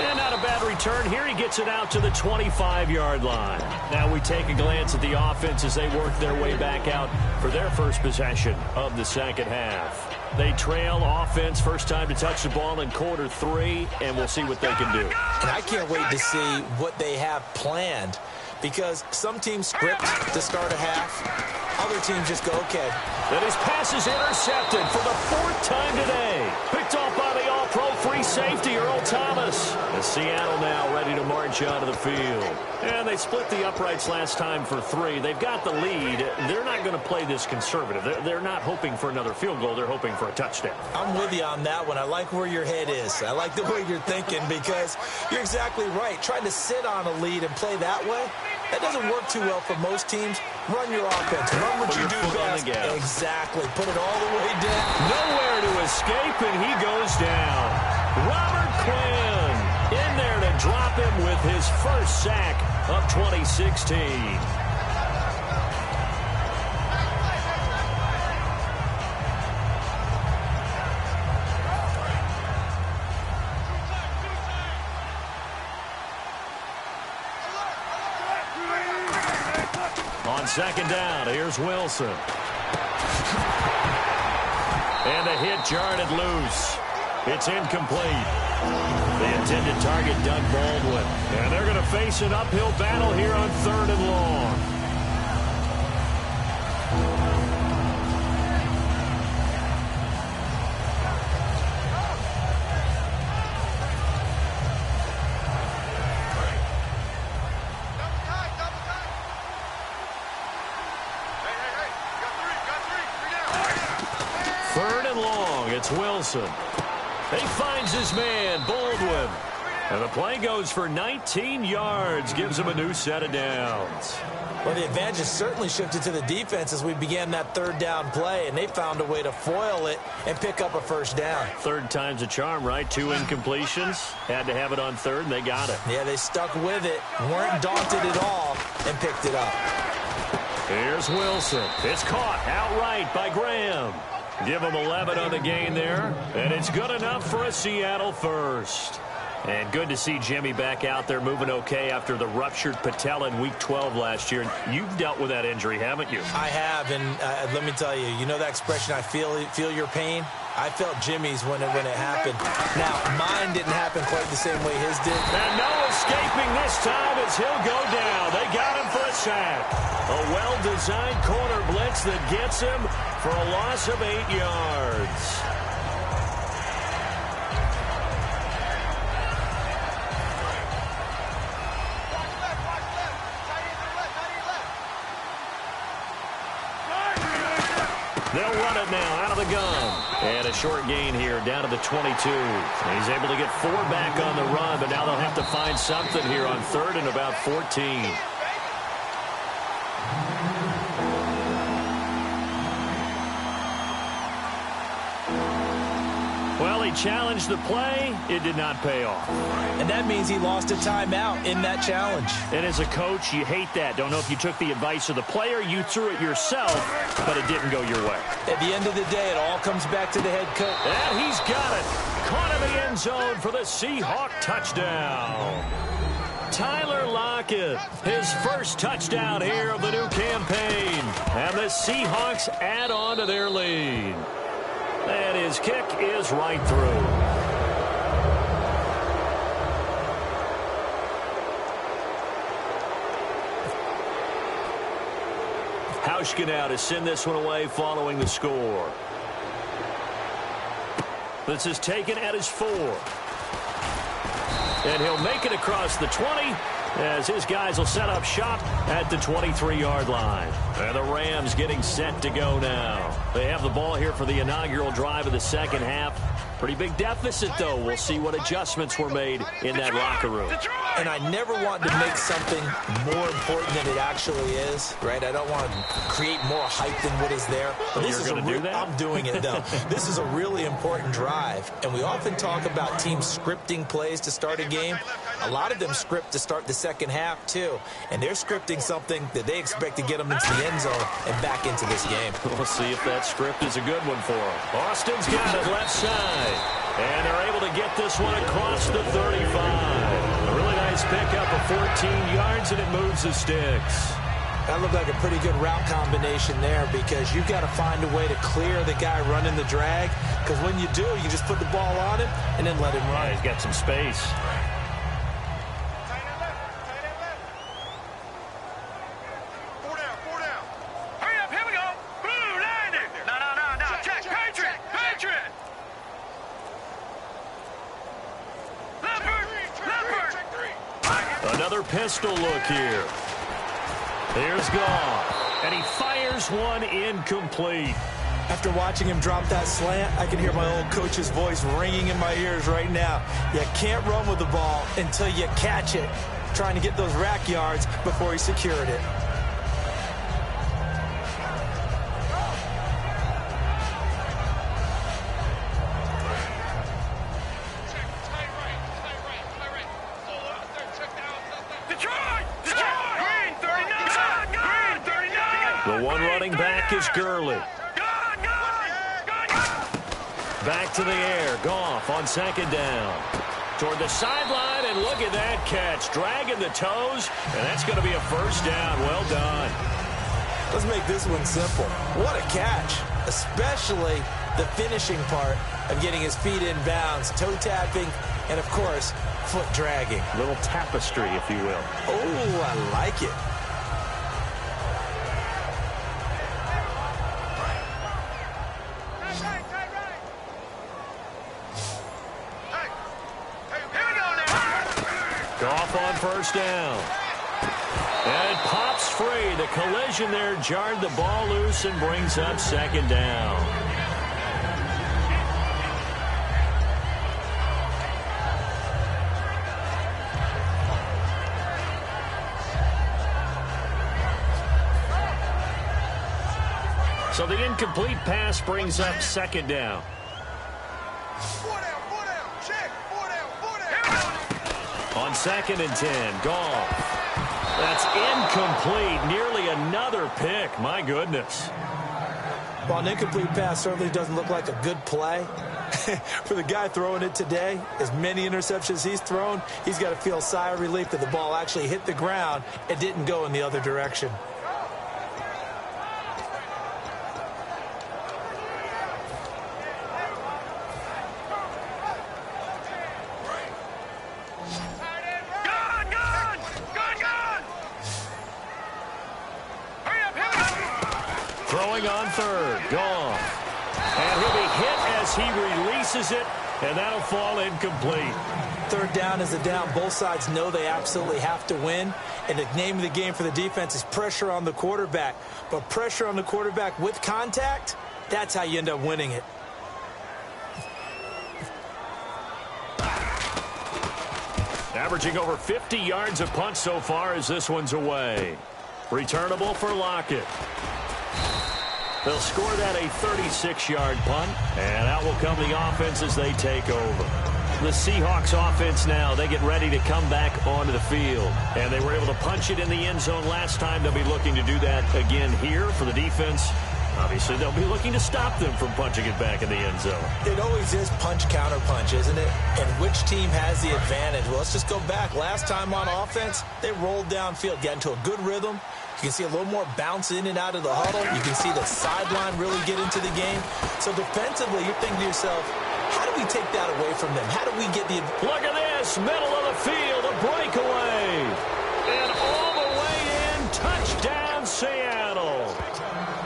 And not a bad return. Here he gets it out to the 25-yard line. Now we take a glance at the offense as they work their way back out for their first possession of the 2nd half. They trail offense, first time to touch the ball in quarter 3, and we'll see what they can do. And I can't wait to see what they have planned, because some teams script to start a half. Other teams just go, okay. Then his pass is intercepted for the 4th time today. Picked off by the all-pro free safety, Earl Thomas. And Seattle now ready to march out of the field. And they split the uprights last time for 3. They've got the lead. They're not going to play this conservative. They're not hoping for another field goal. They're hoping for a touchdown. I'm with you on that one. I like where your head is. I like the way you're thinking, because you're exactly right. Trying to sit on a lead and play that way, that doesn't work too well for most teams. Run your offense. Run what you do best. Exactly. Put it all the way down. Nowhere to escape, and he goes down. Robert Quinn in there to drop him with his first sack of 2016. On 2nd down, here's Wilson. And the hit jarred it loose. It's incomplete. The intended target, Doug Baldwin. And they're going to face an uphill battle here on 3rd and long. It's Wilson. He finds his man, Baldwin. And the play goes for 19 yards, gives him a new set of downs. Well, the advantage has certainly shifted to the defense as we began that 3rd down play, and they found a way to foil it and pick up a 1st down. 3rd time's a charm, right? 2 incompletions. Had to have it on 3rd, and they got it. Yeah, they stuck with it, weren't daunted at all, and picked it up. Here's Wilson. It's caught outright by Graham. Give him 11 on the gain there, and it's good enough for a Seattle first. And good to see Jimmy back out there moving okay after the ruptured patella in Week 12 last year. You've dealt with that injury, haven't you? I have, and let me tell you, you know that expression, I feel your pain? I felt Jimmy's when it happened. Now, mine didn't happen quite the same way his did. And no escaping this time as he'll go down. They got him for a sack. A well-designed corner blitz that gets him for a loss of 8 yards. They'll run it now out of the gun. And a short gain here down to the 22. He's able to get 4 back on the run, but now they'll have to find something here on 3rd and about 14. Well, he challenged the play. It did not pay off. And that means he lost a timeout in that challenge. And as a coach, you hate that. Don't know if you took the advice of the player, you threw it yourself, but it didn't go your way. At the end of the day, it all comes back to the head coach. And he's got it. Caught in the end zone for the Seahawk touchdown. Tyler Lockett, his first touchdown here of the new campaign. And the Seahawks add on to their lead. And his kick is right through. Hauschka now to send this one away following the score. This is taken at his 4. And he'll make it across the 20 as his guys will set up shop at the 23-yard line. And the Rams getting set to go now. They have the ball here for the inaugural drive of the second half. Pretty big deficit, though. We'll see what adjustments were made in that locker room. And I never want to make something more important than it actually is, right? I don't want to create more hype than what is there. But this is going to do that? I'm doing it, though. This is a really important drive. And we often talk about teams scripting plays to start a game. A lot of them script to start the second half, too. And they're scripting something that they expect to get them into the end zone and back into this game. We'll see if that script is a good one for them. Austin's got it left side. And they're able to get this one across the 35. A really nice pickup of 14 yards, and it moves the sticks. That looked like a pretty good route combination there because you've got to find a way to clear the guy running the drag. Because when you do, you just put the ball on him and then let him run. Yeah, he's got some space. Another pistol look here. Here's Goff, and he fires one incomplete. After watching him drop that slant, I can hear my old coach's voice ringing in my ears right now. You can't run with the ball until you catch it. Trying to get those rack yards before he secured it. The one running back is Gurley. Back to the air. Goff on second down. Toward the sideline, and look at that catch. Dragging the toes, and that's going to be a first down. Well done. Let's make this one simple. What a catch, especially the finishing part of getting his feet in bounds, toe tapping, and, of course, foot dragging. Little tapestry, if you will. Oh, I like it. Goff on first down. And it pops free. The collision there jarred the ball loose and brings up second down. So the incomplete pass brings up second down. On 2nd and 10, Goff. That's incomplete. Nearly another pick. My goodness. While an incomplete pass certainly doesn't look like a good play, for the guy throwing it today, as many interceptions he's thrown, he's got to feel a sigh of relief that the ball actually hit the ground and didn't go in the other direction. Throwing on third, Goff. And he'll be hit as he releases it, and that'll fall incomplete. Third down is a down. Both sides know they absolutely have to win, and the name of the game for the defense is pressure on the quarterback. But pressure on the quarterback with contact, That's how you end up winning it. Averaging over 50 yards a punt so far as this one's away. Returnable for Lockett. They'll score that a 36-yard punt, and out will come the offense as they take over. The Seahawks offense now, they get ready to come back onto the field. And they were able to punch it in the end zone last time. They'll be looking to do that again here for the defense. Obviously, they'll be looking to stop them from punching it back in the end zone. It always is punch-counter-punch, isn't it? And which team has the advantage? Well, let's just go back. Last time on offense, they rolled downfield, got into a good rhythm. You can see a little more bounce in and out of the huddle. You can see the sideline really get into the game. So defensively, you're thinking to yourself, how do we take that away from them? How do we get the... Look at this, middle of the field, a breakaway. And all the way in, touchdown Seattle.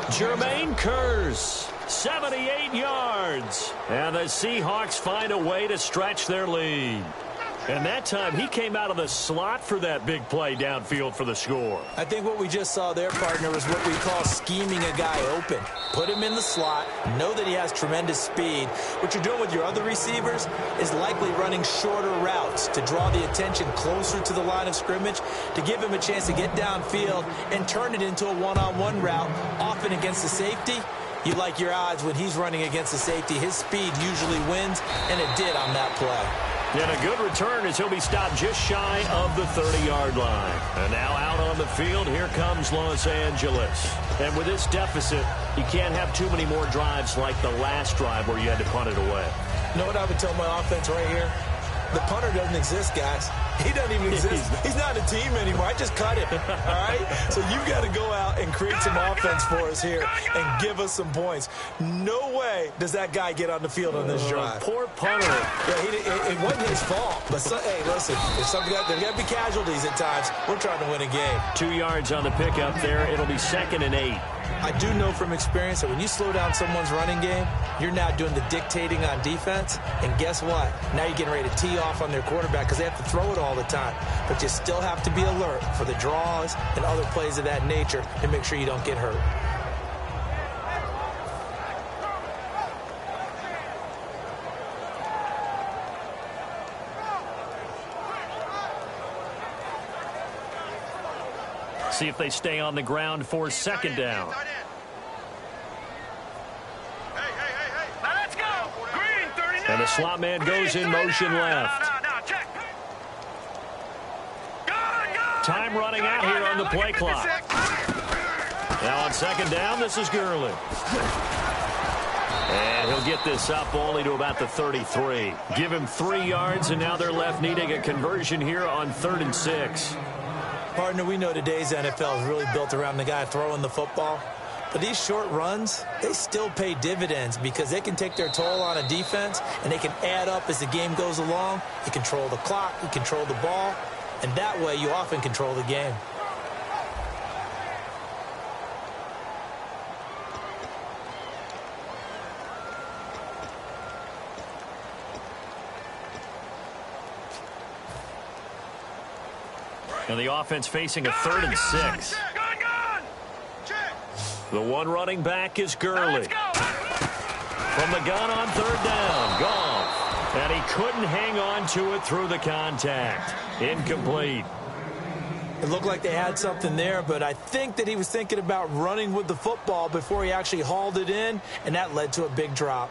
Jermaine Kearse, 78 yards. And the Seahawks find a way to stretch their lead. And that time, he came out of the slot for that big play downfield for the score. I think what we just saw there, partner, is what we call scheming a guy open. Put him in the slot, know that he has tremendous speed. What you're doing with your other receivers is likely running shorter routes to draw the attention closer to the line of scrimmage, to give him a chance to get downfield and turn it into a one-on-one route, often against the safety. You like your odds when he's running against the safety. His speed usually wins, and it did on that play. And a good return as he'll be stopped just shy of the 30-yard line. And now out on the field, here comes Los Angeles. And with this deficit, you can't have too many more drives like the last drive where you had to punt it away. You know what I would tell my offense right here? The punter doesn't exist, guys. He doesn't even exist. He's not a team anymore. I just cut him, all right? So you've got to go out and create some offense for us here and give us some points. No way does that guy get on the field on this drive. Poor punter. Yeah, it wasn't his fault. But, hey, listen, there's got to be casualties at times. We're trying to win a game. 2 yards on the pickup there. It'll be 2nd and 8. I do know from experience that when you slow down someone's running game, you're now doing the dictating on defense. And guess what? Now you're getting ready to tee off on their quarterback because they have to throw it all the time. But you still have to be alert for the draws and other plays of that nature to make sure you don't get hurt. See if they stay on the ground for 2nd down. Now let's go. Green, 39. And the slot man goes in motion left. Now, check. Time running out here on the play clock. Now on 2nd down, this is Gurley. And he'll get this up only to about the 33. Give him 3 yards, and now they're left needing a conversion here on 3rd and 6. Partner, we know today's NFL is really built around the guy throwing the football. But these short runs, they still pay dividends because they can take their toll on a defense and they can add up as the game goes along. You control the clock, you control the ball, and that way you often control the game. And the offense facing a 3rd and 6. The one running back is Gurley. From the gun on 3rd down, Goff. And he couldn't hang on to it through the contact. Incomplete. It looked like they had something there, but I think that he was thinking about running with the football before he actually hauled it in, and that led to a big drop.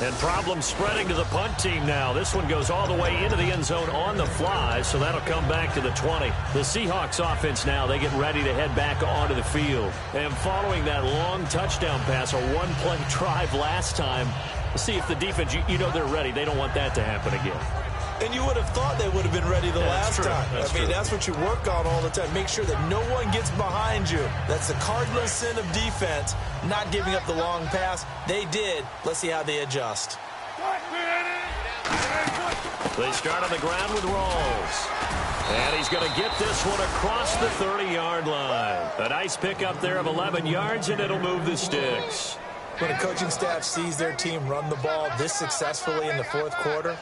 And problems spreading to the punt team now. This one goes all the way into the end zone on the fly, so that'll come back to the 20. The Seahawks offense now, they get ready to head back onto the field. And following that long touchdown pass, a one-play drive last time, see if the defense, you know they're ready. They don't want that to happen again. And you would have thought they would have been ready the last time. I mean, that's what you work on all the time. Make sure that no one gets behind you. That's the cardinal sin of defense, not giving up the long pass. They did. Let's see how they adjust. They start on the ground with Rawls. And he's going to get this one across the 30-yard line. A nice pickup there of 11 yards, and it'll move the sticks. When a coaching staff sees their team run the ball this successfully in the fourth quarter,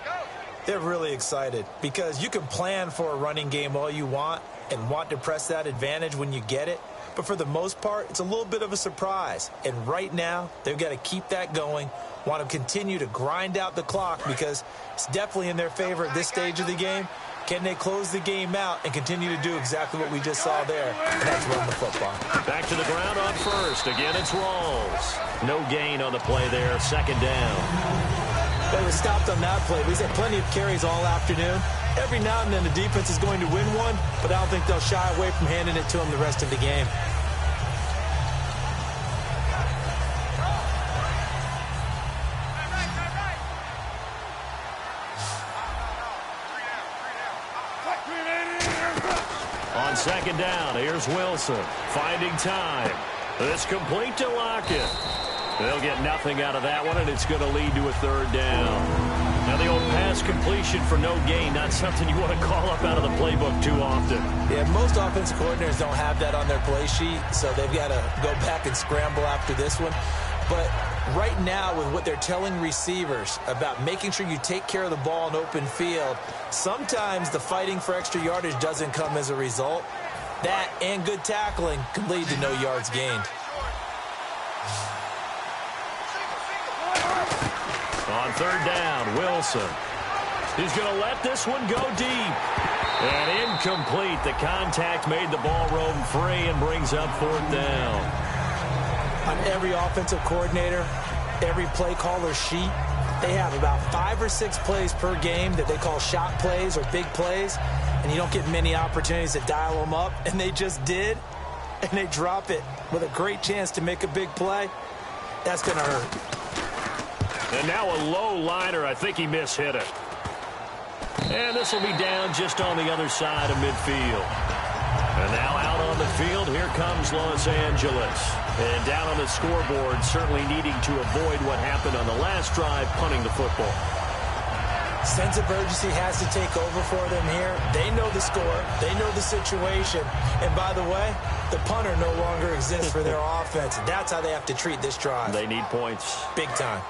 They're really excited because you can plan for a running game all you want and want to press that advantage when you get it. But for the most part, it's a little bit of a surprise. And right now, they've got to keep that going, want to continue to grind out the clock because it's definitely in their favor at this stage of the game. Can they close the game out and continue to do exactly what we just saw there? And that's run the football. Back to the ground on first. Again, it's Rawls. No gain on the play there. Second down. They were stopped on that play. We've had plenty of carries all afternoon. Every now and then the defense is going to win one, but I don't think they'll shy away from handing it to them the rest of the game. On second down, here's Wilson. Finding time. It's complete to Lockett. They'll get nothing out of that one, and it's going to lead to a third down. Now, the old pass completion for no gain, not something you want to call up out of the playbook too often. Yeah, most offensive coordinators don't have that on their play sheet, so they've got to go back and scramble after this one. But right now, with what they're telling receivers about making sure you take care of the ball in open field, sometimes the fighting for extra yardage doesn't come as a result. That and good tackling can lead to no yards gained. On third down, Wilson. He's going to let this one go deep. And incomplete. The contact made the ball roam free and brings up fourth down. On every offensive coordinator, every play caller sheet, they have about 5 or 6 plays per game that they call shot plays or big plays, and you don't get many opportunities to dial them up, and they just did, and they drop it with a great chance to make a big play. That's going to hurt. And now a low liner. I think he mishit it. And this will be down just on the other side of midfield. And now out on the field, here comes Los Angeles. And down on the scoreboard, certainly needing to avoid what happened on the last drive, punting the football. Sense of urgency has to take over for them here. They know the score. They know the situation. And by the way, the punter no longer exists for their offense. That's how they have to treat this drive. They need points. Big time.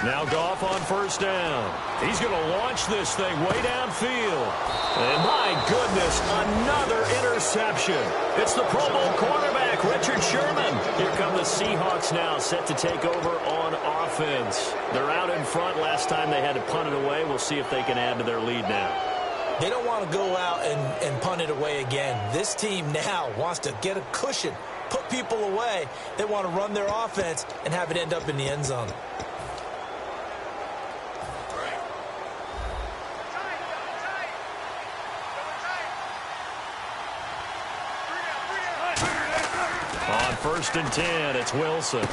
Now Goff on first down. He's going to launch this thing way downfield. And my goodness, another interception. It's the Pro Bowl cornerback, Richard Sherman. Here come the Seahawks now, set to take over on offense. They're out in front. Last time they had to punt it away. We'll see if they can add to their lead now. They don't want to go out and punt it away again. This team now wants to get a cushion, put people away. They want to run their offense and have it end up in the end zone. On first and 10, it's Wilson.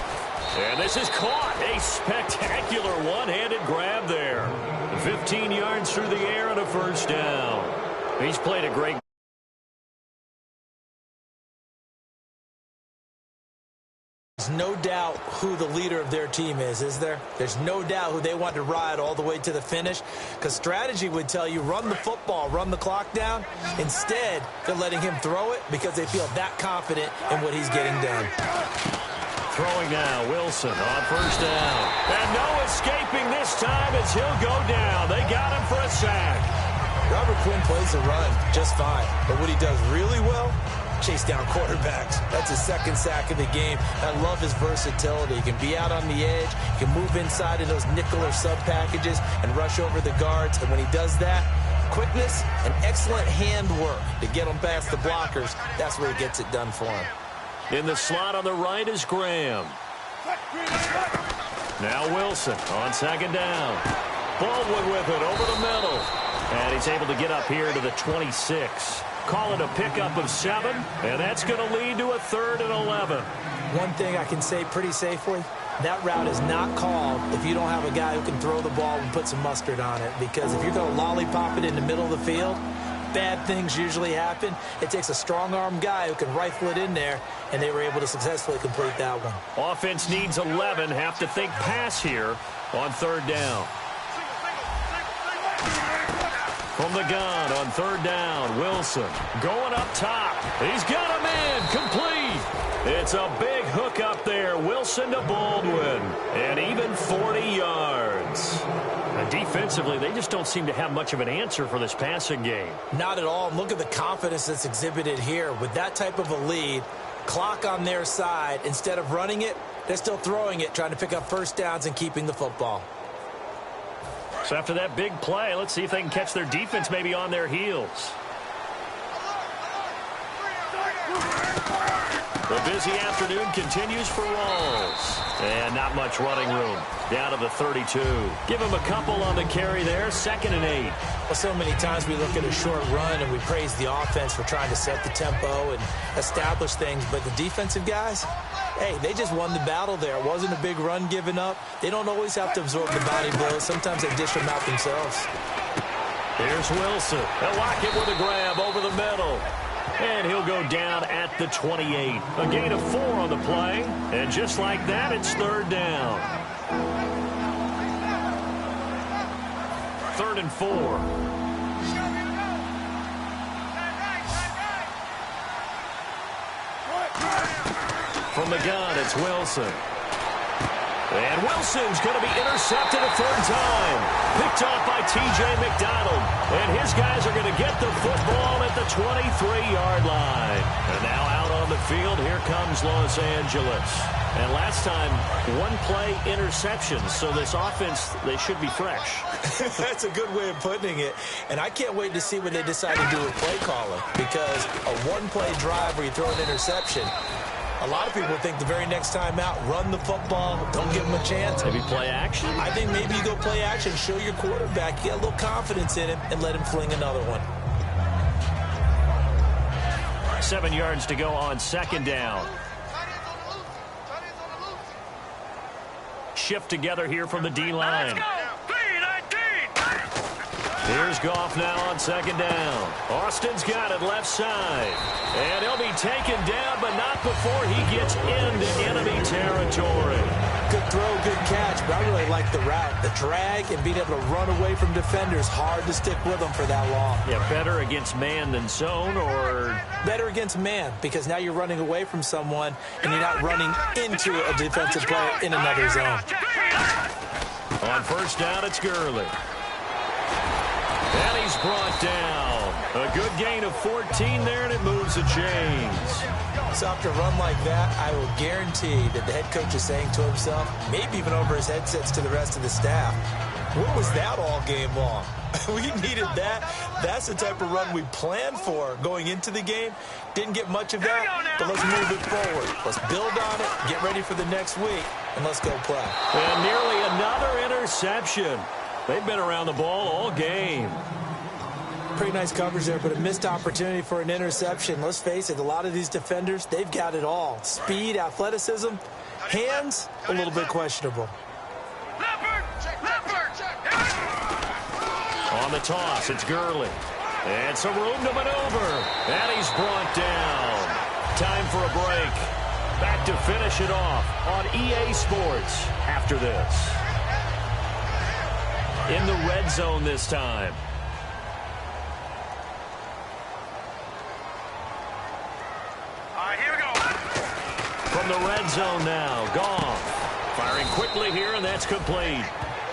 And this is caught. A spectacular one-handed grab there. 15 yards through the air and a first down. He's played a great. There's no doubt who the leader of their team is there? There's no doubt who they want to ride all the way to the finish, because strategy would tell you run the football, run the clock down. Instead, they're letting him throw it because they feel that confident in what he's getting done. Throwing now, Wilson on first down. And no escaping this time as he'll go down. They got him for a sack. Robert Quinn plays the run just fine, but what he does really well, chase down quarterbacks. That's his second sack of the game. I love his versatility. He can be out on the edge. He can move inside in those nickel or sub packages and rush over the guards. And when he does that, quickness and excellent hand work to get him past the blockers. That's where he gets it done for him. In the slot on the right is Graham. Now Wilson on second down. Baldwin with it over the middle. And he's able to get up here to the 26. Call it a pickup of 7, and that's going to lead to a 3rd and 11. One thing I can say pretty safely, that route is not called if you don't have a guy who can throw the ball and put some mustard on it. Because if you're going to lollipop it in the middle of the field, bad things usually happen. It takes a strong-arm guy who can rifle it in there, and they were able to successfully complete that one. Offense needs 11. Have to think pass here on 3rd down. From the gun on third down, Wilson going up top. He's got him in, complete. It's a big hook up there. Wilson to Baldwin, and even 40 yards. And defensively, they just don't seem to have much of an answer for this passing game. Not at all. Look at the confidence that's exhibited here. With that type of a lead, clock on their side, instead of running it, they're still throwing it, trying to pick up first downs and keeping the football. So after that big play, let's see if they can catch their defense maybe on their heels. The busy afternoon continues for Rawls. And not much running room. Down to the 32. Give him a couple on the carry there. 2nd and 8. Well, so many times we look at a short run and we praise the offense for trying to set the tempo and establish things. But the defensive guys, hey, they just won the battle there. It wasn't a big run given up. They don't always have to absorb the body blows. Sometimes they dish them out themselves. Here's Wilson. They'll lock it with a grab over the middle. And he'll go down at the 28. A gain of 4 on the play. And just like that, it's third down. 3rd and 4. From the gun, it's Wilson. And Wilson's going to be intercepted a 3rd time. Picked off by T.J. McDonald. And his guys are going to get the football at the 23-yard line. And now out on the field, here comes Los Angeles. And last time, 1-play interceptions. So this offense, they should be fresh. That's a good way of putting it. And I can't wait to see what they decide to do with play calling. Because a 1-play drive where you throw an interception, a lot of people think the very next time out, run the football, don't give them a chance. Maybe play action? I think maybe you go play action, show your quarterback, you get a little confidence in him, and let him fling another one. 7 yards to go on 2nd down. Shift together here from the D-line. Let's go. 3-19. Here's Goff now on 2nd down. Austin's got it left side. And he'll be taken down, but not before he gets into enemy territory. Good throw, good catch, but I really like the route. The drag and being able to run away from defenders, hard to stick with them for that long. Yeah, better against man than zone, or? Better against man, because now you're running away from someone and you're not running into a defensive player in another zone. On 1st down, it's Gurley. And he's brought down. A good gain of 14 there, and it moves the chains. So after a run like that, I will guarantee that the head coach is saying to himself, maybe even over his headsets to the rest of the staff, what was that all game long? We needed that. That's the type of run we planned for going into the game. Didn't get much of that, but let's move it forward. Let's build on it, get ready for the next week, and let's go play. And nearly another interception. They've been around the ball all game. Pretty nice coverage there, but a missed opportunity for an interception. Let's face it, a lot of these defenders, they've got it all. Speed, athleticism, hands, a little bit questionable. On the toss, it's Gurley. And some room to maneuver. And he's brought down. Time for a break. Back to finish it off on EA Sports after this. In the red zone this time. Here we go. From the red zone now, Goff. Firing quickly here, and that's complete.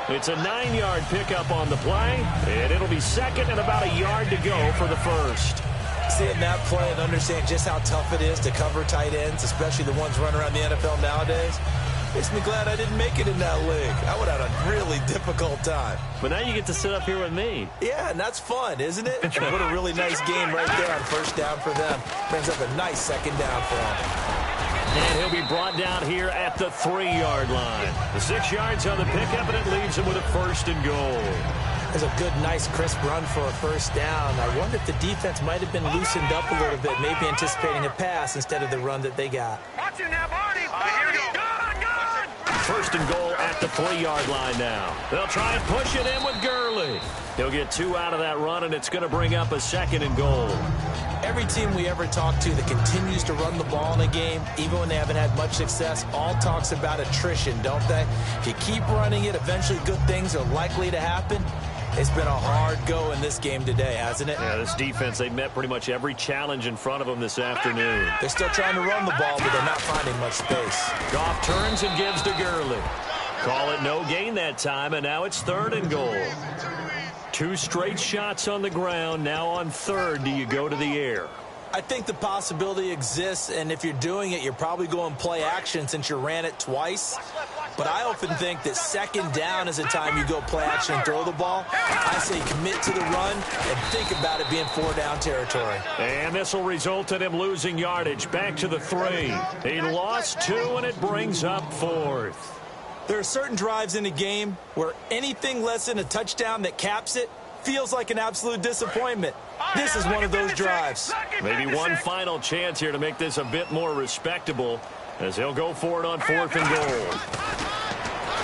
It's a 9-yard pickup on the play, and it'll be 2nd and about a yard to go for the 1st. Seeing that play and understand just how tough it is to cover tight ends, especially the ones running around the NFL nowadays, makes me glad I didn't make it in that league. I would have had a really difficult time. But now you get to sit up here with me. Yeah, and that's fun, isn't it? And what a really nice game right there on 1st down for them. Brings up a nice 2nd down for them. And he'll be brought down here at the 3-yard line. The 6 yards on the pickup, and it leaves him with a 1st and goal. There's a good, nice, crisp run for a 1st down. I wonder if the defense might have been loosened up a little bit, maybe anticipating a pass instead of the run that they got. Watch it now, Barney. Here we go. Good. 1st and goal at the 3-yard line now. They'll try and push it in with Gurley. He'll get 2 out of that run, and it's going to bring up a 2nd and goal. Every team we ever talk to that continues to run the ball in a game, even when they haven't had much success, all talks about attrition, don't they? If you keep running it, eventually good things are likely to happen. It's been a hard go in this game today, hasn't it? Yeah, this defense, they met pretty much every challenge in front of them this afternoon. They're still trying to run the ball, but they're not finding much space. Goff turns and gives to Gurley. Call it no gain that time, and now it's 3rd and goal. 2 straight shots on the ground. Now on 3rd, do you go to the air? I think the possibility exists, and if you're doing it, you're probably going play action since you ran it twice. But I often think that 2nd down is the time you go play action and throw the ball. I say commit to the run and think about it being 4-down territory. And this will result in him losing yardage. Back to the 3. He lost 2, and it brings up 4th. There are certain drives in the game where anything less than a touchdown that caps it feels like an absolute disappointment. This is one of those drives. Maybe one final chance here to make this a bit more respectable as he'll go for it on 4th and goal.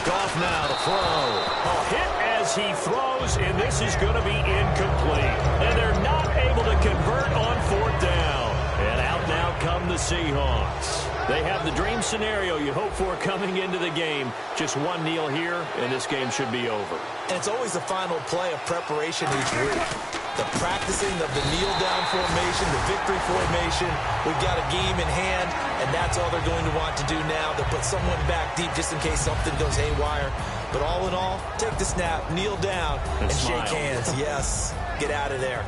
Goff now to throw. A hit as he throws, and this is going to be incomplete. And they're not able to convert on 4th down. And out now come the Seahawks. They have the dream scenario you hope for coming into the game. Just one kneel here, and this game should be over. And it's always the final play of preparation each week. The practicing of the kneel-down formation, the victory formation. We've got a game in hand, and that's all they're going to want to do now. They'll put someone back deep just in case something goes haywire. But all in all, take the snap, kneel down, and shake hands. Yes, get out of there.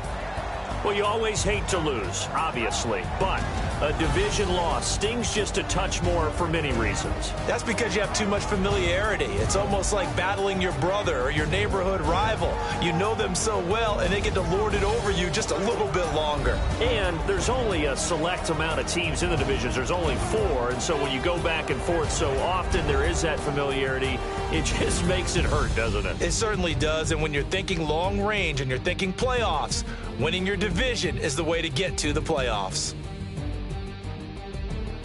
Well, you always hate to lose, obviously, but a division loss stings just a touch more for many reasons. That's because you have too much familiarity. It's almost like battling your brother or your neighborhood rival. You know them so well, and they get to lord it over you just a little bit longer. And there's only a select amount of teams in the divisions. There's only 4, and so when you go back and forth so often, there is that familiarity. It just makes it hurt, doesn't it? It certainly does, and when you're thinking long range and you're thinking playoffs, winning your division is the way to get to the playoffs.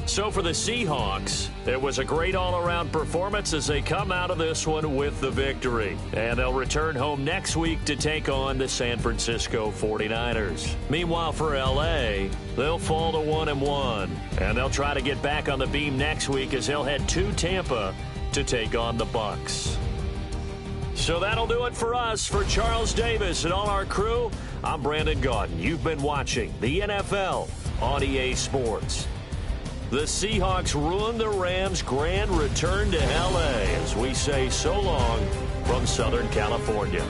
So for the Seahawks, it was a great all-around performance as they come out of this one with the victory. And they'll return home next week to take on the San Francisco 49ers. Meanwhile, for L.A., they'll fall to 1-1. And they'll try to get back on the beam next week as they'll head to Tampa to take on the Bucs. So that'll do it for us. For Charles Davis and all our crew, I'm Brandon Gaudin. You've been watching the NFL on EA Sports. The Seahawks ruined the Rams' grand return to L.A. as we say so long from Southern California.